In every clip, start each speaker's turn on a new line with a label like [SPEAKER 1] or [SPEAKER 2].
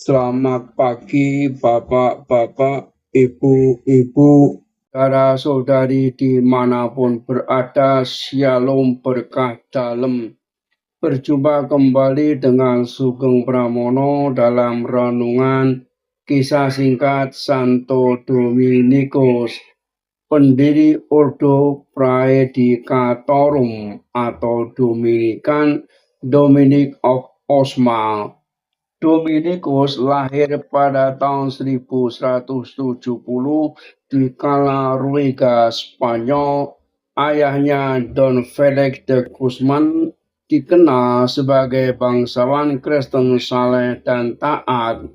[SPEAKER 1] Selamat pagi, Bapak-bapak, Ibu-ibu, saudara-saudari dimanapun berada, Shalom berkah dalam. Berjumpa kembali dengan Sugeng Pramono dalam renungan kisah singkat Santo Dominikus, pendiri Ordo Praedicatorum atau Dominikan, Dominic of Osma. Dominikus lahir pada tahun 1170 di Calaruega, Spanyol. Ayahnya Don Felix de Guzman dikenal sebagai bangsawan Kristen saleh dan taat.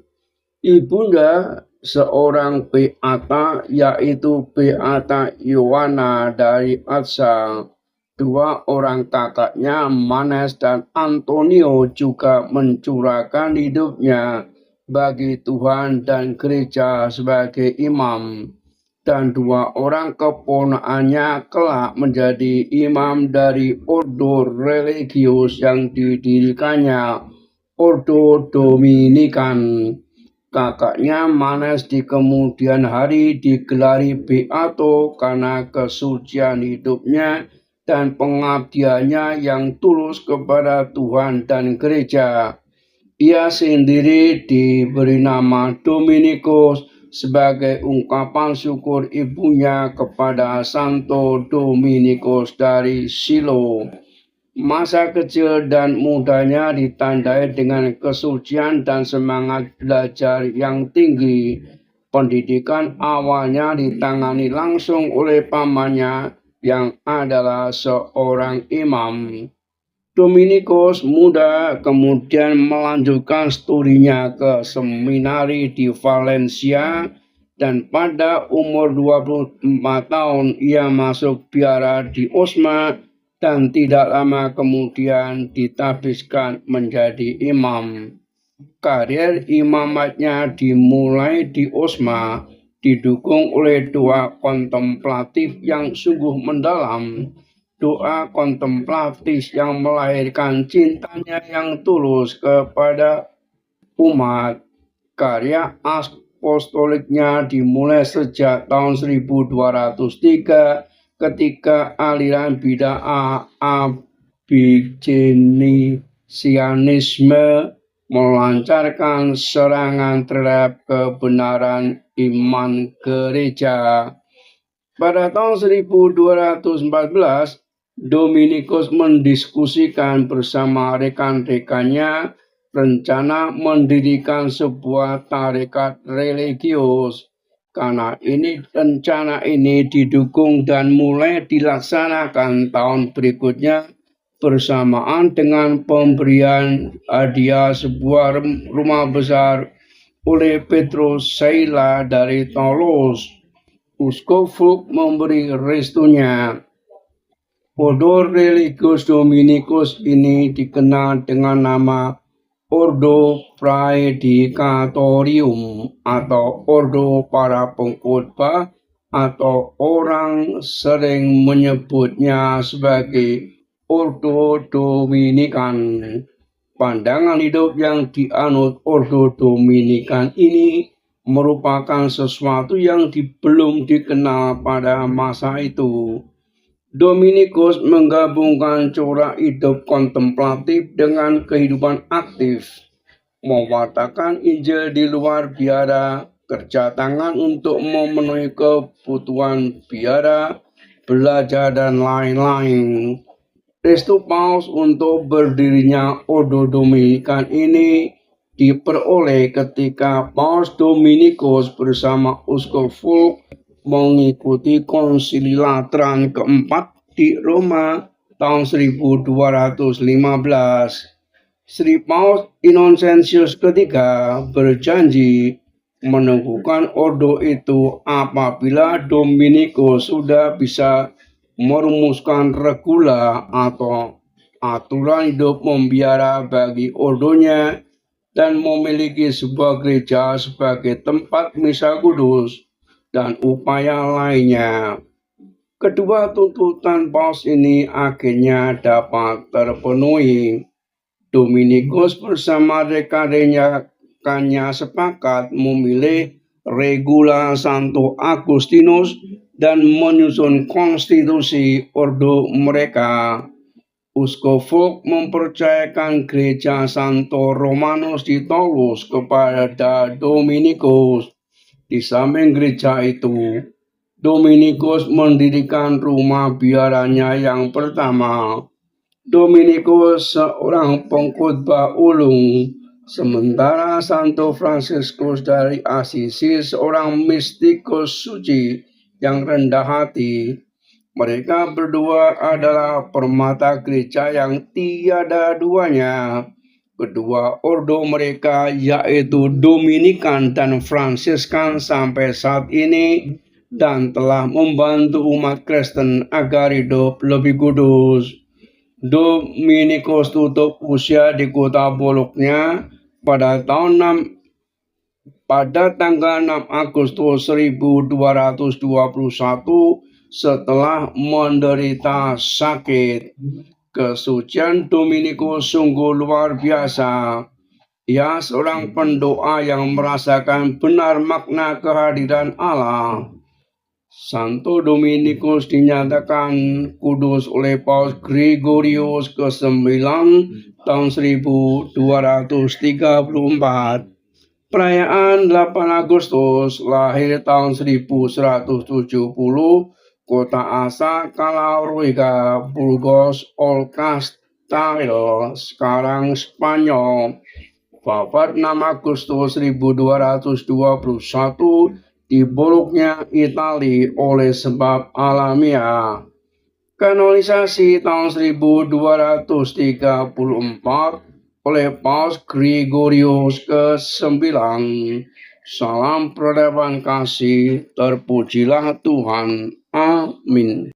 [SPEAKER 1] Ibunda seorang beata, yaitu Beata Ioana dari Atsa. Dua orang kakaknya, Manes dan Antonio, juga mencurahkan hidupnya bagi Tuhan dan gereja sebagai imam. Dan dua orang keponakannya kelak menjadi imam dari ordo religius yang didirikannya, Ordo Dominikan. Kakaknya Manes di kemudian hari digelari Beato karena kesucian hidupnya dan pengabdiannya yang tulus kepada Tuhan dan gereja. Ia sendiri diberi nama Dominikus sebagai ungkapan syukur ibunya kepada Santo Dominikus dari Silo. Masa kecil dan mudanya ditandai dengan kesucian dan semangat belajar yang tinggi. Pendidikan awalnya ditangani langsung oleh pamannya yang adalah seorang imam. Dominikus muda kemudian melanjutkan studinya ke seminari di Valencia dan pada umur 24 tahun ia masuk biara di Osma dan tidak lama kemudian ditabiskan menjadi imam. Karir imamatnya dimulai di Osma, didukung oleh doa kontemplatif yang sungguh mendalam. Doa kontemplatif yang melahirkan cintanya yang tulus kepada umat. Karya apostoliknya dimulai sejak tahun 1203 ketika aliran bid'ah Abigенisianisme melancarkan serangan terhadap kebenaran iman gereja. Pada tahun 1214, Dominikus mendiskusikan bersama rekan-rekannya rencana mendirikan sebuah tarekat religius. Karena rencana ini didukung dan mulai dilaksanakan tahun berikutnya bersamaan dengan pemberian hadiah sebuah rumah besar oleh Petrus Seila dari Toulouse. Uskup Fulk memberi restunya. Ordo Religius Dominikus ini dikenal dengan nama Ordo Praedicatorium atau Ordo para pengkhotbah, atau orang sering menyebutnya sebagai Ordo Dominikan. Pandangan hidup yang dianut Ordo Dominikan ini merupakan sesuatu yang belum dikenal pada masa itu. Dominikus menggabungkan corak hidup kontemplatif dengan kehidupan aktif, mewartakan Injil di luar biara, kerja tangan untuk memenuhi kebutuhan biara, belajar, dan lain-lain. Restu Paus untuk berdirinya Ordo Dominikan ini diperoleh ketika Paus Dominikus bersama Uskup Fulk mengikuti Konsili Lateran keempat di Roma tahun 1215. Sri Paus Innocentius III berjanji meneguhkan ordo itu apabila Dominikus sudah bisa merumuskan regula atau aturan hidup membiara bagi ordonya dan memiliki sebuah gereja sebagai tempat misa kudus dan upaya lainnya. Kedua tuntutan Paus ini akhirnya dapat terpenuhi. Dominikus bersama rekan-rekannya pasukannya sepakat memilih Regula Santo Agustinus dan menyusun konstitusi ordo mereka. Uskup Fulk mempercayakan gereja Santo Romanus di Toulouse kepada Dominikus. Di samping gereja itu, Dominikus mendirikan rumah biaranya yang pertama. Dominikus seorang pengkhotbah ulung, sementara Santo Fransiskus dari Assisi seorang mistikus suci yang rendah hati. Mereka berdua adalah permata gereja yang tiada duanya. Kedua ordo mereka yaitu Dominikan dan Fransiskan sampai saat ini dan telah membantu umat Kristen agar hidup lebih kudus. Dominikus tutup usia di kota Bologna pada tanggal 6 Agustus 1221 setelah menderita sakit. Kesucian Dominikus sungguh luar biasa. Ia seorang pendoa yang merasakan benar makna kehadiran Allah. Santo Dominikus dinyatakan kudus oleh Paus Gregorius ke-9 tahun 1234. Perayaan 8 Agustus lahir tahun 1170, kota Asa, Calauroica, Burgos, Olcastel, sekarang Spanyol. Wafat 6 Agustus 1221 di Bologna, Italia oleh sebab alamiah. Kanonisasi tahun 1234 oleh Paus Gregorius ke-9. Salam peradaban kasih, terpujilah Tuhan. Amin.